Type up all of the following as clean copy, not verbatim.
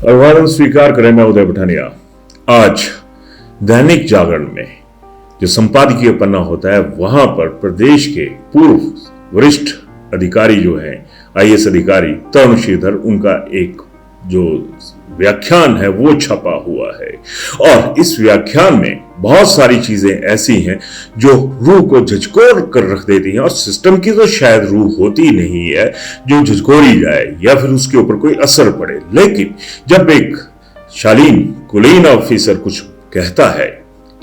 अभिवादन स्वीकार करें। मैं उदय पठानिया। आज दैनिक जागरण में जो संपादकीय पन्ना होता है वहां पर प्रदेश के पूर्व वरिष्ठ अधिकारी जो हैं, आईएएस अधिकारी तरुण श्रीधर, उनका एक जो व्याख्यान है वो छपा हुआ है। और इस व्याख्यान में बहुत सारी चीजें ऐसी हैं जो रूह को झकझोर कर रख देती हैं, और सिस्टम की तो शायद रूह होती नहीं है जो झकझोरी जाए या फिर उसके ऊपर कोई असर पड़े। लेकिन जब एक शालीन कुलीन ऑफिसर कुछ कहता है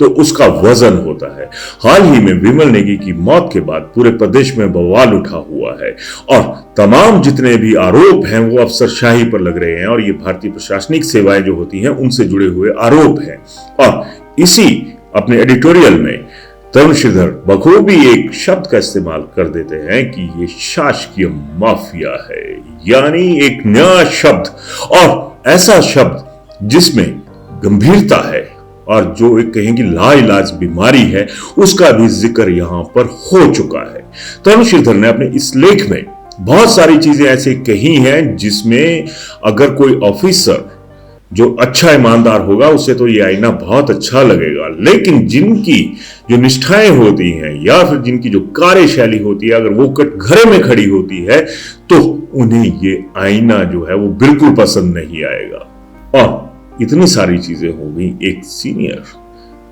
तो उसका वजन होता है। हाल ही में विमल नेगी की मौत के बाद पूरे प्रदेश में बवाल उठा हुआ है और तमाम जितने भी आरोप हैं वो अफसरशाही पर लग रहे हैं, और ये भारतीय प्रशासनिक सेवाएं जो होती हैं उनसे जुड़े हुए आरोप हैं। और इसी अपने एडिटोरियल में तरुण श्रीधर बखूबी एक शब्द का इस्तेमाल कर देते हैं कि ये शासकीय माफिया है, यानी एक नया शब्द और ऐसा शब्द जिसमें गंभीरता है और जो एक कहेंगे लाइलाज बीमारी है, उसका भी जिक्र यहां पर हो चुका है। तरुण श्रीधर ने अपने इस लेख में बहुत सारी चीजें ऐसे कही हैं जिसमें अगर कोई ऑफिसर जो अच्छा ईमानदार होगा उसे तो ये आईना बहुत अच्छा लगेगा, लेकिन जिनकी जो निष्ठाएं होती हैं या फिर जिनकी जो कार्यशैली होती है, अगर वो कटघरे में खड़ी होती है तो उन्हें ये आईना जो है वो बिल्कुल पसंद नहीं आएगा। और इतनी सारी चीजें हो गई, एक सीनियर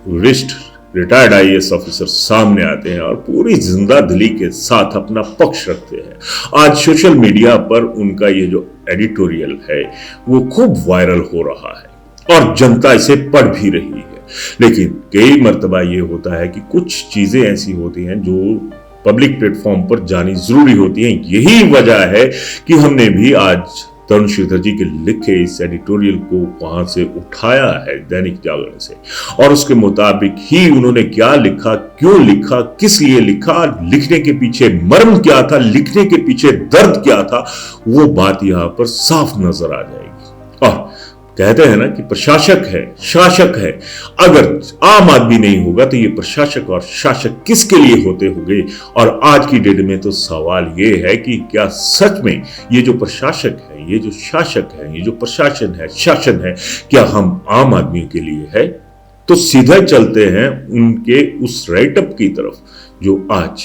वरिष्ठ रिटायर्ड आईएएस ऑफिसर सामने आते हैं और पूरी जिंदा दिली के साथ अपना पक्ष रखते हैं। आज सोशल मीडिया पर उनका ये जो एडिटोरियल है वो खूब वायरल हो रहा है और जनता इसे पढ़ भी रही है। लेकिन कई मर्तबा ये होता है कि कुछ चीजें ऐसी होती हैं जो पब्लिक प्लेटफॉर्म पर जानी जरूरी होती हैं। यही वजह है कि हमने भी आज तरुण श्रीधर जी के लिखे इस एडिटोरियल को वहां से उठाया है दैनिक जागरण से, और उसके मुताबिक ही उन्होंने क्या लिखा, क्यों लिखा, किस लिए लिखा, लिखने के पीछे मर्म क्या था, लिखने के पीछे दर्द क्या था, वो बात यहां पर साफ नजर आ जाएगी। और कहते हैं ना कि प्रशासक है, शासक है, अगर आम आदमी नहीं होगा तो ये प्रशासक और शासक किसके लिए होते होंगे। और आज की डेट में तो सवाल ये है कि क्या सच में ये जो प्रशासक है, ये जो शासक है, ये जो प्रशासन है, शासन है, क्या हम आम आदमी के लिए है? तो सीधा चलते हैं उनके उस राइटअप की तरफ जो आज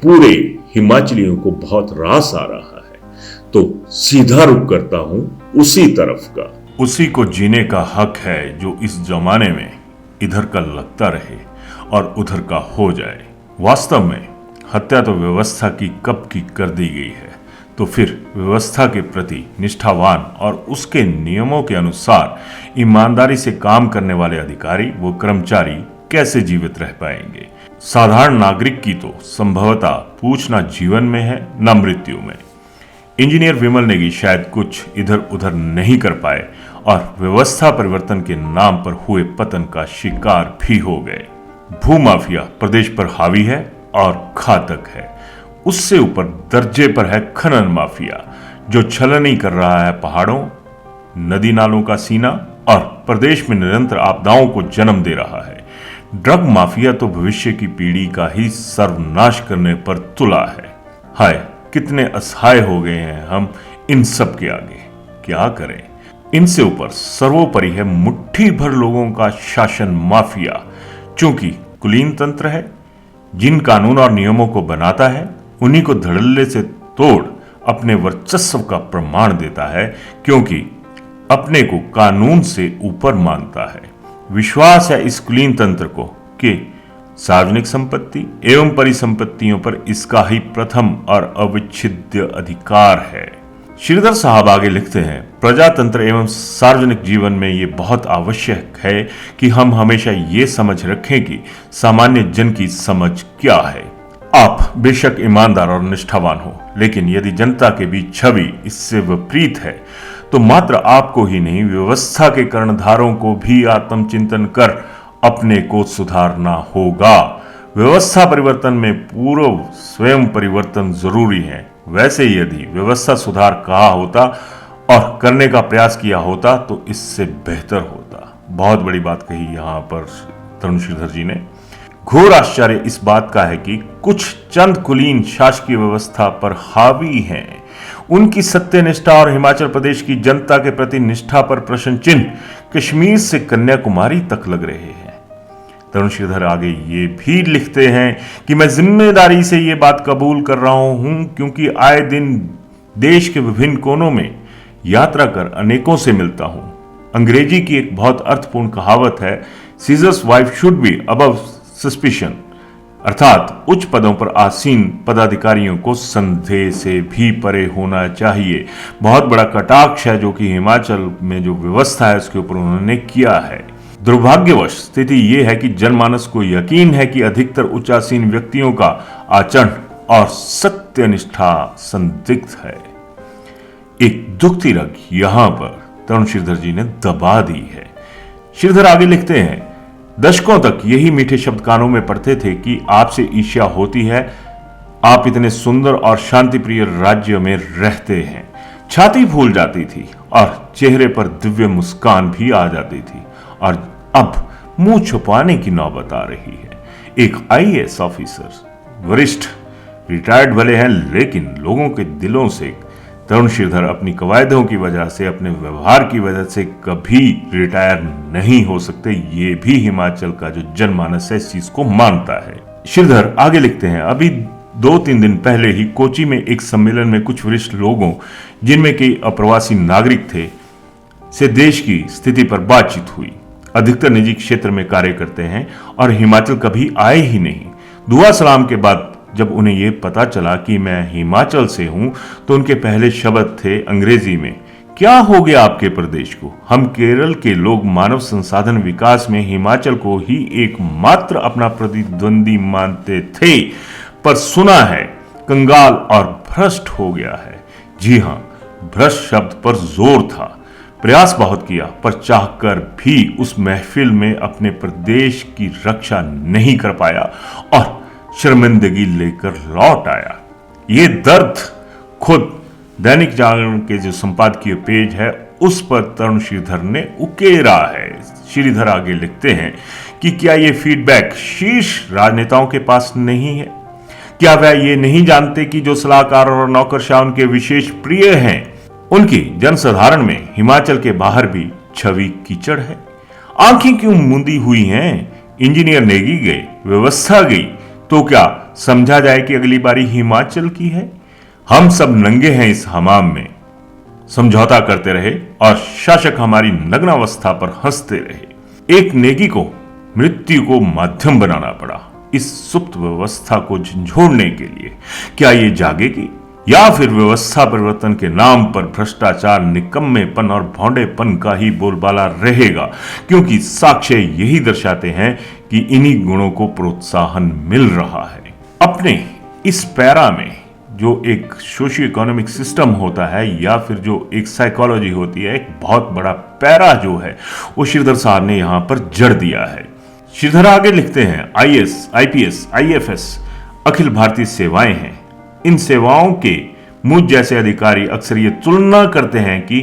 पूरे हिमाचलियों को बहुत रास आ रहा है। तो सीधा रुख करता हूं उसी तरफ का। उसी को जीने का हक है जो इस जमाने में इधर का लगता रहे और उधर का हो जाए। वास्तव में हत्या तो व्यवस्था की कब की कर दी गई है, तो फिर व्यवस्था के प्रति निष्ठावान और उसके नियमों के अनुसार ईमानदारी से काम करने वाले अधिकारी वो कर्मचारी कैसे जीवित रह पाएंगे। साधारण नागरिक की तो संभवतः पूछना जीवन में है न मृत्यु में। इंजीनियर विमल नेगी शायद कुछ इधर उधर नहीं कर पाए और व्यवस्था परिवर्तन के नाम पर हुए पतन का शिकार भी हो गए। भूमाफिया प्रदेश पर हावी है और घातक है। उससे ऊपर दर्जे पर है खनन माफिया जो छलनी कर रहा है पहाड़ों, नदी नालों का सीना और प्रदेश में निरंतर आपदाओं को जन्म दे रहा है। ड्रग माफिया तो भविष्य की पीढ़ी का ही सर्वनाश करने पर तुला है। हाय, कितने असहाय हो गए हैं हम इन सब के आगे। क्या करें? इनसे ऊपर सर्वोपरि है मुट्ठी भर लोगों का शासन माफिया, चूंकि कुलीन तंत्र है, जिन कानून और नियमों को बनाता है उन्हीं को धड़ल्ले से तोड़ अपने वर्चस्व का प्रमाण देता है, क्योंकि अपने को कानून से ऊपर मानता है। विश्वास है इस कुलीन तंत्र को कि सार्वजनिक संपत्ति एवं परिसंपत्तियों पर इसका ही प्रथम और अविच्छेद्य अधिकार है। श्रीधर साहब आगे लिखते हैं, प्रजातंत्र एवं सार्वजनिक जीवन में ये बहुत आवश्यक है कि हम हमेशा ये समझ रखें कि सामान्य जन की समझ क्या है। आप बेशक ईमानदार और निष्ठावान हो, लेकिन यदि जनता के बीच छवि इससे विपरीत है तो मात्र आपको ही नहीं, व्यवस्था के कर्णधारों को भी आत्मचिंतन कर अपने को सुधारना होगा। व्यवस्था परिवर्तन में पूर्व स्वयं परिवर्तन जरूरी है। वैसे यदि व्यवस्था सुधार कहा होता और करने का प्रयास किया होता तो इससे बेहतर होता। बहुत बड़ी बात कही यहां पर तरुण श्रीधर जी ने। घोर आश्चर्य इस बात का है कि कुछ चंद कुलीन शासकीय व्यवस्था पर हावी हैं। उनकी सत्यनिष्ठा और हिमाचल प्रदेश की जनता के प्रति निष्ठा पर प्रश्न चिन्ह कश्मीर से कन्याकुमारी तक लग रहे हैं। तरुण श्रीधर आगे ये भी लिखते हैं कि मैं जिम्मेदारी से ये बात कबूल कर रहा हूं क्योंकि आए दिन देश के विभिन्न कोनों में यात्रा कर अनेकों से मिलता हूं। अंग्रेजी की एक बहुत अर्थपूर्ण कहावत है, seizures wife should be above suspicion, अर्थात उच्च पदों पर आसीन पदाधिकारियों को संदेह से भी परे होना चाहिए। बहुत बड़ा कटाक्ष है जो कि हिमाचल में जो व्यवस्था है उसके ऊपर उन्होंने किया है। दुर्भाग्यवश स्थिति यह है कि जनमानस को यकीन है कि अधिकतर उच्चासीन व्यक्तियों का आचरण और सत्यनिष्ठा संदिग्ध है। एक दुखती रग यहां पर तरुण श्रीधर जी ने दबा दी है। श्रीधर आगे लिखते हैं, दशकों तक यही मीठे शब्द कानों में पड़ते थे कि आपसे ईर्ष्या होती है, आप इतने सुंदर और शांतिप्रिय राज्य में रहते हैं। छाती फूल जाती थी और चेहरे पर दिव्य मुस्कान भी आ जाती थी और अब मुंह छुपाने की नौबत आ रही है। एक आईएएस ऑफिसर, वरिष्ठ, रिटायर्ड भले हैं लेकिन लोगों के दिलों से तरुण श्रीधर अपनी कवायदों की वजह से, अपने व्यवहार की वजह से कभी रिटायर नहीं हो सकते। ये भी हिमाचल का जो जनमानस है इस चीज को मानता है। श्रीधर आगे लिखते हैं, अभी 2-3 दिन पहले ही कोची में एक सम्मेलन में कुछ वरिष्ठ लोगों, जिनमें कई अप्रवासी नागरिक थे, से देश की स्थिति पर बातचीत हुई। अधिकतर निजी क्षेत्र में कार्य करते हैं और हिमाचल कभी आए ही नहीं। दुआ सलाम के बाद जब उन्हें यह पता चला कि मैं हिमाचल से हूं तो उनके पहले शब्द थे अंग्रेजी में, क्या हो गया आपके प्रदेश को? हम केरल के लोग मानव संसाधन विकास में हिमाचल को ही एकमात्र अपना प्रतिद्वंदी मानते थे, पर सुना है कंगाल और भ्रष्ट हो गया है। जी हां, भ्रष्ट शब्द पर जोर था। प्रयास बहुत किया पर चाहकर भी उस महफिल में अपने प्रदेश की रक्षा नहीं कर पाया और शर्मिंदगी लेकर लौट आया। ये दर्द खुद दैनिक जागरण के जो संपादकीय पेज है उस पर तरुण श्रीधर ने उकेरा है। श्रीधर आगे लिखते हैं कि क्या ये फीडबैक शीर्ष राजनेताओं के पास नहीं है? क्या वह ये नहीं जानते कि जो सलाहकार और नौकरशाह उनके विशेष प्रिय हैं, उनकी जनसाधारण में हिमाचल के बाहर भी छवि कीचड़ है? आंखें क्यों मूंदी हुई हैं? इंजीनियर नेगी गए, व्यवस्था गई, तो क्या समझा जाए कि अगली बारी हिमाचल की है? हम सब नंगे हैं इस हमाम में, समझौता करते रहे और शासक हमारी नग्नावस्था पर हंसते रहे। एक नेगी को मृत्यु को माध्यम बनाना पड़ा इस सुप्त व्यवस्था को झंझोड़ने के लिए। क्या ये जागेगी या फिर व्यवस्था परिवर्तन के नाम पर भ्रष्टाचार, निकम्मेपन और भौंडेपन का ही बोलबाला रहेगा? क्योंकि साक्ष्य यही दर्शाते हैं कि इन्हीं गुणों को प्रोत्साहन मिल रहा है। अपने इस पैरा में जो एक सोशियो इकोनॉमिक सिस्टम होता है या फिर जो एक साइकोलॉजी होती है, एक बहुत बड़ा पैरा जो है वो श्रीधर साहब ने यहां पर जड़ दिया है। श्रीधर आगे लिखते हैं, IAS, IPS, IFS Akhil Bharatiya सेवाएं हैं। इन सेवाओं के मुझ जैसे अधिकारी अक्सर ये तुलना करते हैं कि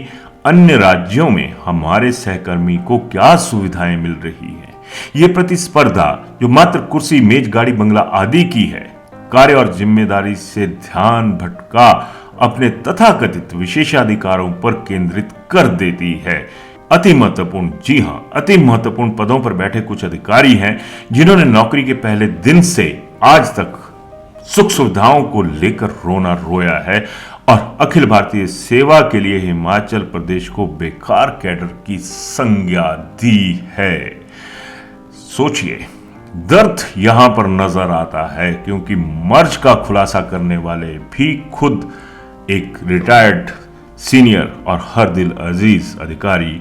अन्य राज्यों में हमारे सहकर्मी को क्या सुविधाएं मिल रही हैं। ये प्रतिस्पर्धा जो मात्र कुर्सी, मेज, गाड़ी, बंगला आदि की है, कार्य और जिम्मेदारी से ध्यान भटका अपने तथाकथित विशेषाधिकारों पर केंद्रित कर देती है। अति महत्वपूर्ण, जी हां, अति महत्वपूर्ण पदों पर बैठे कुछ अधिकारी हैं जिन्होंने नौकरी के पहले दिन से आज तक सुख सुविधाओं को लेकर रोना रोया है और अखिल भारतीय सेवा के लिए हिमाचल प्रदेश को बेकार कैडर की संज्ञा दी है। सोचिए, दर्द यहां पर नजर आता है क्योंकि मर्ज का खुलासा करने वाले भी खुद एक रिटायर्ड सीनियर और हर दिल अजीज अधिकारी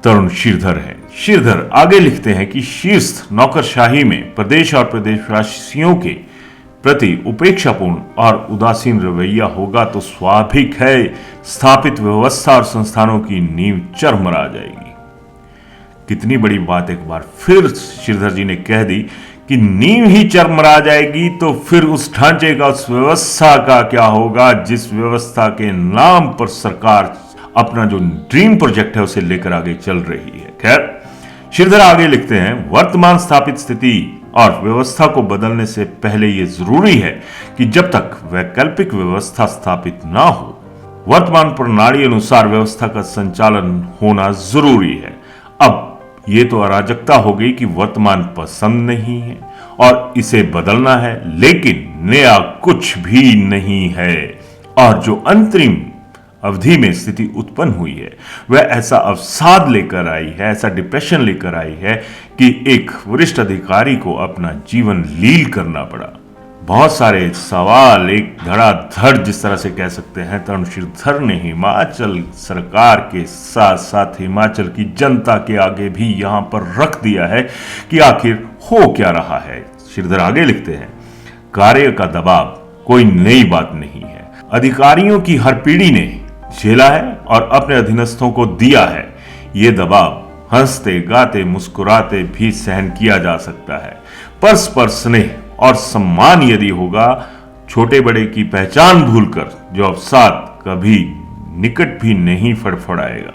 तरुण श्रीधर है। श्रीधर आगे लिखते हैं कि शीर्ष नौकरशाही में प्रदेश और प्रदेशवासियों के प्रति उपेक्षापूर्ण और उदासीन रवैया होगा तो स्वाभाविक है स्थापित व्यवस्था और संस्थानों की नींव चरमरा जाएगी। कितनी बड़ी बात एक बार फिर श्रीधर जी ने कह दी कि नींव ही चरमरा जाएगी, तो फिर उस ढांचे का, उस व्यवस्था का क्या होगा जिस व्यवस्था के नाम पर सरकार अपना जो ड्रीम प्रोजेक्ट है उसे लेकर आगे चल रही है। खैर, श्रीधर आगे लिखते हैं, वर्तमान स्थापित स्थिति और व्यवस्था को बदलने से पहले यह जरूरी है कि जब तक वैकल्पिक व्यवस्था स्थापित ना हो वर्तमान प्रणाली अनुसार व्यवस्था का संचालन होना जरूरी है। अब ये तो अराजकता हो गई कि वर्तमान पसंद नहीं है और इसे बदलना है, लेकिन नया कुछ भी नहीं है। और जो अंतरिम अवधि में स्थिति उत्पन्न हुई है वह ऐसा अवसाद लेकर आई है, ऐसा डिप्रेशन लेकर आई है कि एक वरिष्ठ अधिकारी को अपना जीवन लील करना पड़ा। बहुत सारे सवाल एक धड़ाधड़ जिस तरह से कह सकते हैं तरुण श्रीधर ने हिमाचल सरकार के साथ साथ हिमाचल की जनता के आगे भी यहां पर रख दिया है कि आखिर हो क्या रहा है। श्रीधर आगे लिखते हैं, कार्य का दबाव कोई नई बात नहीं है। अधिकारियों की हर पीढ़ी ने झेला है और अपने अधीनस्थों को दिया है। ये दबाव हंसते गाते मुस्कुराते भी सहन किया जा सकता है। परस्पर स्नेह और सम्मान यदि होगा, छोटे बड़े की पहचान भूलकर जो अवसाद कभी निकट भी नहीं फड़फड़ाएगा।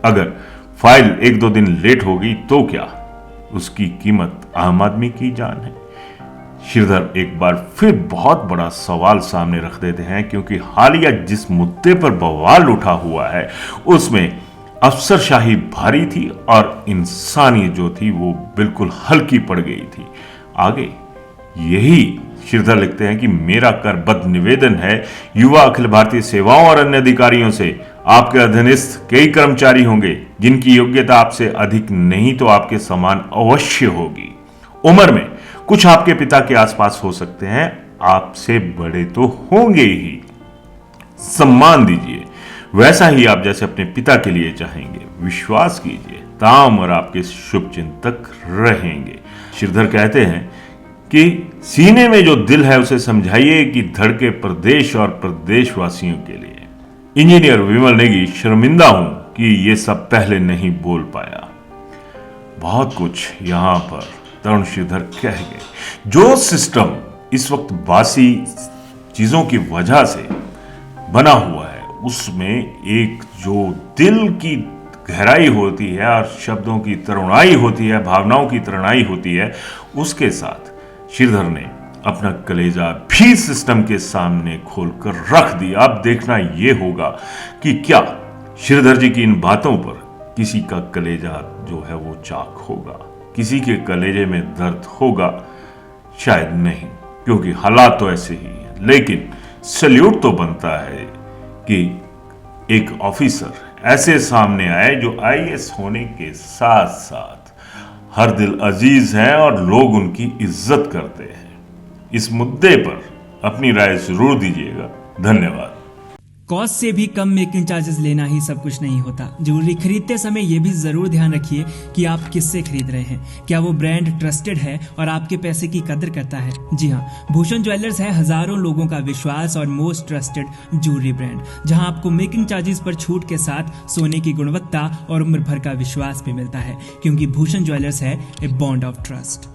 अगर फाइल 1-2 दिन लेट होगी तो क्या, उसकी कीमत आम आदमी की जान है। श्रीधर एक बार फिर बहुत बड़ा सवाल सामने रख देते हैं, क्योंकि हालिया जिस मुद्दे पर बवाल उठा हुआ है उसमें अफसरशाही भारी थी और इंसानियत जो थी वो बिल्कुल हल्की पड़ गई थी। आगे यही श्रीधर लिखते हैं कि मेरा करबद्ध निवेदन है युवा अखिल भारतीय सेवाओं और अन्य अधिकारियों से, आपके अधीनस्थ कई कर्मचारी होंगे जिनकी योग्यता आपसे अधिक नहीं तो आपके समान अवश्य होगी। उम्र में कुछ आपके पिता के आसपास हो सकते हैं, आपसे बड़े तो होंगे ही। सम्मान दीजिए, वैसा ही आप जैसे अपने पिता के लिए चाहेंगे। विश्वास कीजिए, ताउम्र आपके शुभ चिंतक रहेंगे। श्रीधर कहते हैं कि सीने में जो दिल है उसे समझाइए कि धड़के प्रदेश और प्रदेशवासियों के लिए। इंजीनियर विमल नेगी, शर्मिंदा हूं कि ये सब पहले नहीं बोल पाया। बहुत कुछ यहां पर तरुण श्रीधर कह गए। जो सिस्टम इस वक्त बासी चीजों की वजह से बना हुआ है उसमें एक जो दिल की गहराई होती है और शब्दों की तरुणाई होती है, भावनाओं की तरुणाई होती है, उसके साथ श्रीधर ने अपना कलेजा भी सिस्टम के सामने खोलकर रख दिया। अब देखना यह होगा कि क्या श्रीधर जी की इन बातों पर किसी का कलेजा जो है वो चाक होगा, किसी के कलेजे में दर्द होगा, शायद नहीं, क्योंकि हालात तो ऐसे ही हैं। लेकिन सल्यूट तो बनता है कि एक ऑफिसर ऐसे सामने आए जो आईएएस होने के साथ साथ हर दिल अजीज हैं और लोग उनकी इज्जत करते हैं। इस मुद्दे पर अपनी राय जरूर दीजिएगा। धन्यवाद। कॉस्ट से भी कम मेकिंग चार्जेस लेना ही सब कुछ नहीं होता। ज्वेलरी खरीदते समय ये भी जरूर ध्यान रखिए कि आप किससे खरीद रहे हैं, क्या वो ब्रांड ट्रस्टेड है और आपके पैसे की कदर करता है। जी हाँ, भूषण ज्वेलर्स है हजारों लोगों का विश्वास और मोस्ट ट्रस्टेड ज्वेलरी ब्रांड, जहां आपको मेकिंग चार्जेस पर छूट के साथ सोने की गुणवत्ता और उम्र भर का विश्वास भी मिलता है, क्योंकि भूषण ज्वेलर्स है ए बॉन्ड ऑफ ट्रस्ट।